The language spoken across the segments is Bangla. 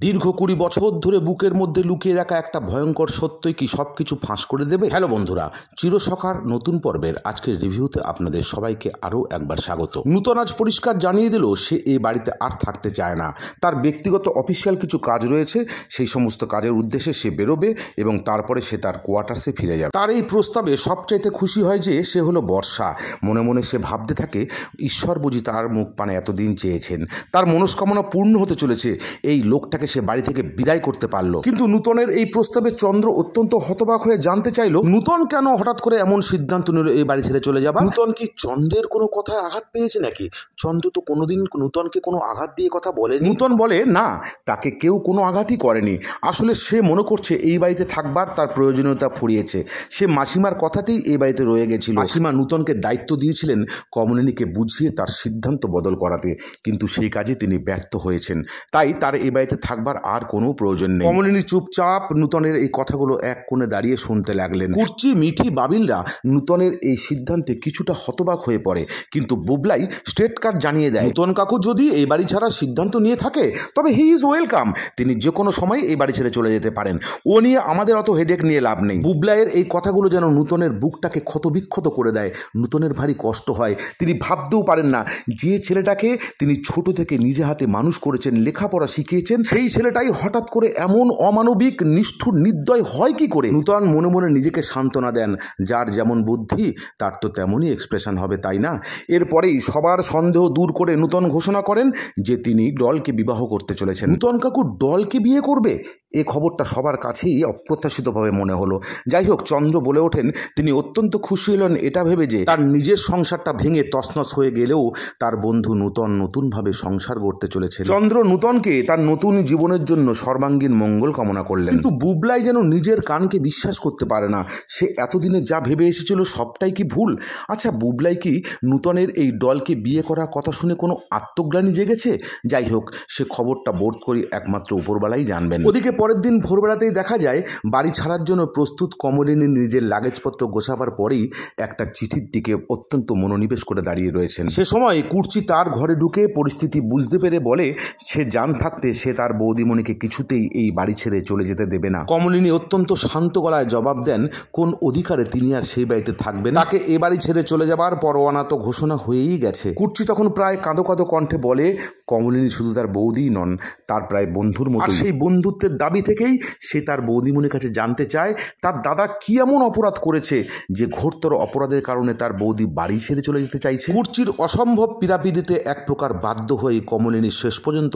দীর্ঘ 20 বছর ধরে বুকের মধ্যে লুকিয়ে রাখা একটা ভয়ঙ্কর সত্যই কি সবকিছু ফাঁস করে দেবে? হ্যালো বন্ধুরা, চিরসখার নতুন পর্বের আজকের রিভিউতে আপনাদের সবাইকে আরও একবার স্বাগত। নূতন আজ পরিষ্কার জানিয়ে দিল সে এই বাড়িতে আর থাকতে চায় না। তার ব্যক্তিগত অফিসিয়াল কিছু কাজ রয়েছে, সেই সমস্ত কাজের উদ্দেশ্যে সে বেরোবে এবং তারপরে সে তার কোয়ার্টার্সে ফিরে যাবে। তার এই প্রস্তাবে সবচাইতে খুশি হয় যে সে হলো বর্ষা। মনে মনে সে ভাবতে থাকে, ঈশ্বর বুঝি তার মুখ পানে এতদিন চেয়েছেন, তার মনস্কামনা পূর্ণ হতে চলেছে, এই লোকটাকে সে বাড়ি থেকে বিদায় করতে পারলো। কিন্তু নূতনের এই প্রস্তাবে চন্দ্র অত্যন্ত হতবাক হয়ে জানতে চাইলো নূতন কেন হঠাৎ করে এমন সিদ্ধান্ত নিল এই বাড়ি ছেড়ে চলে যাবা। নূতন কি চন্দ্রের কোনো কথায় আঘাত পেয়েছে নাকি? চন্দ্র তো কোনোদিন নূতনকে কোনো আঘাত দিয়ে কথা বলেনি। নূতন বলে না, তাকে কেউ কোনো আঘাতই করেনি। আসলে সে মনে করছে এই বাড়িতে থাকবার তার প্রয়োজনীয়তা ফুরিয়েছে। সে মাসিমার কথাতেই এই বাড়িতে রয়ে গেছিল। মাসিমা নূতনকে দায়িত্ব দিয়েছিলেন কমলিনীকে বুঝিয়ে তার সিদ্ধান্ত বদল করাতে, কিন্তু সেই কাজে তিনি ব্যর্থ হয়েছেন। তাই তার এই বাড়িতে থাকবার আর কোনো প্রয়োজন নেই। কমলিনী চুপচাপ নূতনের এই কথাগুলো এক কোণে দাঁড়িয়ে শুনতে লাগলেন। কুর্চি, মিঠি, বাবিলরা নূতনের এই সিদ্ধান্তে কিছুটা হতবাক হয়ে পড়ে, কিন্তু বুবলাই স্ট্রেট কাট জানিয়ে দেয়, নূতন কাকু যদি এই বাড়ি ছাড়ার সিদ্ধান্ত নিয়ে থাকে তবে হি ইজ ওয়েলকাম। তিনি যে কোনো সময় এই বাড়ি ছেড়ে চলে যেতে পারেন। ও নিয়ে আমাদের অত হেডেক নিয়ে লাভ নেই। বুবলাইয়ের এই কথাগুলো যেন নূতনের বুকটাকে ক্ষতবিক্ষত করে দেয়। নূতনের ভারী কষ্ট হয়। তিনি ভাবতেও পারেন না যে ছেলেটাকে তিনি ছোট থেকে নিজে হাতে মানুষ করেছেন, লেখাপড়া শিখিয়েছেন, সেই ছেলেটাই হঠাৎ করে এমন অমানবিক, নিষ্ঠুর, নির্দয় হয় কি করে? নূতন মনে মনে নিজেকে সান্ত্বনা দেন, যার যেমন বুদ্ধি তার তো তেমনই এক্সপ্রেশন হবে, তাই না? এরপরেই সবার সন্দেহ দূর করে নূতন ঘোষণা করেন যে তিনি ডলকে বিবাহ করতে চলেছেন। নূতন কাকু ডলকে বিয়ে করবে? এ খবরটা সবার কাছেই অপ্রত্যাশিতভাবে মনে হলো। যাই হোক, চন্দ্র বলে ওঠেন তিনি অত্যন্ত খুশি হলেন এটা ভেবে যে তার নিজের সংসারটা ভেঙে তছনছ হয়ে গেলেও তার বন্ধু নূতন নতুনভাবে সংসার গড়তে চলেছে। চন্দ্র নূতনকে তার নতুন জীবনের জন্য সর্বাঙ্গীন মঙ্গল কামনা করলেন। কিন্তু বুবলাই যেন নিজের কানকে বিশ্বাস করতে পারে না। সে এতদিনে যা ভেবে এসেছিল সবটাই কি ভুল? আচ্ছা, বুবলাই কি নূতনের এই ডলকে বিয়ে করার কথা শুনে কোনো আত্মগ্লানি জেগেছে? যাই হোক, সে খবরটা বোধ করি একমাত্র উপরবেলাই জানবেন। ওদিকে পরের দিন ভোরবেলাতেই দেখা যায় বাড়ি ছাড়ার জন্য প্রস্তুত কমলিনী নিজের লাগেজপত্র গোছাবার পরেই একটা চিঠির দিকে অত্যন্ত মনোনিবেশ করে দাঁড়িয়ে রয়েছেন। সে সময় কুর্চি তার ঘরে ঢুকে পরিস্থিতি বুঝতে পেরে বলে সে জান থাকতে সে তার বৌদিমণিকে কিছুতেই এই বাড়ি ছেড়ে চলে যেতে দেবে না। কমলিনী অত্যন্ত শান্ত গলায় জবাব দেন কোন অধিকারে তিনি আর সেই বাড়িতে থাকবেন। তাকে এ বাড়ি ছেড়ে চলে যাবার পরোয়ানা তো ঘোষণা হয়েই গেছে। কুর্চি তখন প্রায় কাঁদো কাঁদো কণ্ঠে বলে কমলিনী শুধু তার বৌদিই নন, তার প্রায় বন্ধুর মতো। সেই বন্ধুত্বের দাবি থেকেই সে তার বৌদিমণির কাছে জানতে চায় তার দাদা কি এমন অপরাধ করেছে যে ঘোরতর অপরাধের কারণে তার বৌদি বাড়ি ছেড়ে চলে যেতে চাইছে। কুর্চির অসম্ভব পীড়াপিড়িতে এক প্রকার বাধ্য হয়ে কমলিনী শেষ পর্যন্ত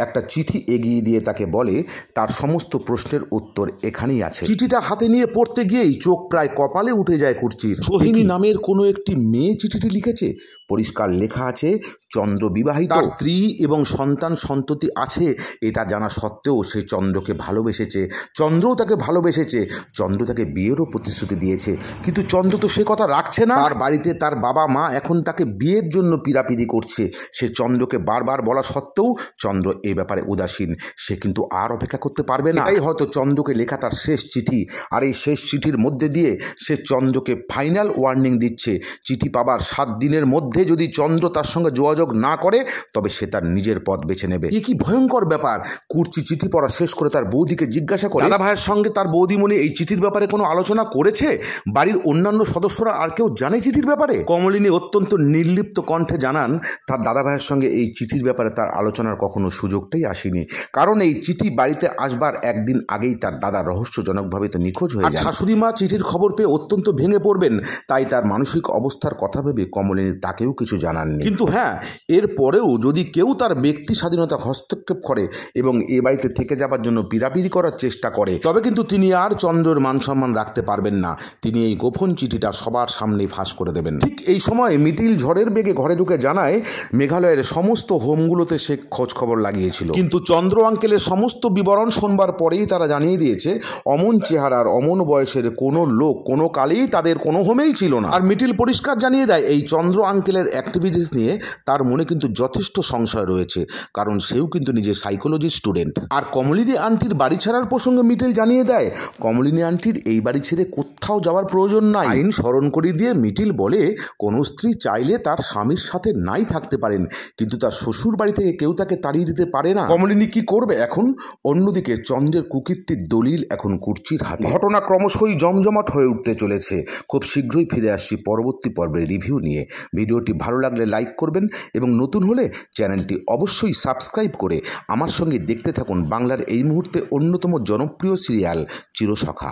একটা চিঠি এগিয়ে দিয়ে তাকে বলে তার সমস্ত প্রশ্নের উত্তর এখানেই আছে। চিঠিটা হাতে নিয়ে পড়তে গিয়েই চোখ প্রায় কপালে উঠে যায় কুর্চির। সোহিনী নামের কোনো একটি মেয়ে চিঠিটি লিখেছে। পরিষ্কার লেখা আছে চন্দ্র বিবাহিত, তার স্ত্রী এবং সন্তান সন্ততি আছে। এটা জানা সত্ত্বেও সে চন্দ্রকে ভালোবেসেছে, চন্দ্রও তাকে ভালোবেসেছে, চন্দ্র তাকে বিয়েরও প্রতিশ্রুতি দিয়েছে। কিন্তু চন্দ্র তো সে কথা রাখছে না। তার বাড়িতে তার বাবা মা এখন তাকে বিয়ের জন্য পিড়াপিড়ি করছে। সে চন্দ্রকে বারবার বলা সত্ত্বেও চন্দ্র এই ব্যাপারে উদাসীন। সে কিন্তু আর অপেক্ষা করতে পারবে না। এটাই হয়তো চন্দ্রকে লেখা তার শেষ চিঠি। আর এই শেষ চিঠির মধ্যে দিয়ে সে চন্দ্রকে ফাইনাল ওয়ার্নিং দিচ্ছে, চিঠি পাবার 7 দিনের মধ্যে যদি চন্দ্র তার সঙ্গে যোগাযোগ না করে তবে সে তার নিজের পথ বেছে নেবে। এ কি ভয়ঙ্কর ব্যাপার! কুর্চি চিঠি পড়া শেষ করে তার বৌদিকে জিজ্ঞাসা করে দাদা ভাইয়ের সঙ্গে তার বৌদিমণি এই চিঠির ব্যাপারে কোনো আলোচনা করেছে? বাড়ির অন্যান্য সদস্যরা আর কেউ জানে চিঠির ব্যাপারে? কমলিনী অত্যন্ত নির্লিপ্ত কণ্ঠে জানান তার দাদা ভাইয়ের সঙ্গে এই চিঠির ব্যাপারে তার আলোচনার কখনো সুযোগটাই আসেনি। কারণ এই চিঠি বাড়িতে আসবার একদিন আগেই তার দাদা রহস্যজনকভাবে তো নিখোঁজ হয়ে যায়। শাশুড়ি মা চিঠির খবর পেয়ে অত্যন্ত ভেঙে পড়বেন। তাই তার মানসিক অবস্থার কথা ভেবে কমলিনী তাকেও কিছু জানাননি। কিন্তু হ্যাঁ, এরপরেও যদি কেউ তার ব্যক্তি স্বাধীনতা হস্তক্ষেপ করে এবং এ বাড়িতে থেকে যাবার জন্য পিড়াপিড়ি করার চেষ্টা করে তবে কিন্তু তিনি আর চন্দ্রের মান সম্মান রাখতে পারবেন না। তিনি এই গোপন চিঠিটা সবার সামনেই ফাঁস করে দেবেন। ঠিক এই সময় মিটিল ঝড়ের বেগে ঘরে ঢুকে জানায় মেঘালয়ের সমস্ত হোমগুলোতে সে খোঁজ খবর লাগিয়েছিল, কিন্তু চন্দ্র আঙ্কেলের সমস্ত বিবরণ শোনবার পরেই তারা জানিয়ে দিয়েছে অমন চেহারার অমন বয়সের কোনো লোক কোনো কালেই তাদের কোনো হোমেই ছিল না। আর মিটিল পরিষ্কার জানিয়ে দেয় এই চন্দ্র আঙ্কেলের অ্যাক্টিভিটিস নিয়ে তার তার মনে কিন্তু যথেষ্ট সংশয় রয়েছে, কারণ সেও কিন্তু নিজে সাইকোলজি স্টুডেন্ট। আর কমলিনী আন্টির বাড়ি ছাড়ার প্রসঙ্গে মিটেল জানিয়ে দেয় কমলিনী আন্টির এই বাড়ি ছেড়ে কোথাও যাওয়ার প্রয়োজন নাই। আইন স্মরণ করিয়ে দিয়ে মিটিল বলে কোনো স্ত্রী চাইলে তার স্বামীর সাথে নাই থাকতে পারেন, কিন্তু তার শ্বশুর বাড়ি থেকে কেউ তাকে তাড়িয়ে দিতে পারে না। কমলিনী কি করবে এখন? অন্যদিকে চন্দ্রের কুকীর্তির দলিল এখন কুর্চির হাতে। ঘটনা ক্রমশই জমজমাট হয়ে উঠতে চলেছে। খুব শীঘ্রই ফিরে আসছি পরবর্তী পর্বের রিভিউ নিয়ে। ভিডিওটি ভালো লাগলে লাইক করবেন এবং নতুন হলে চ্যানেলটি অবশ্যই সাবস্ক্রাইব করে আমার সঙ্গে দেখতে থাকুন বাংলার এই মুহূর্তে অন্যতম জনপ্রিয় সিরিয়াল চিরসখা।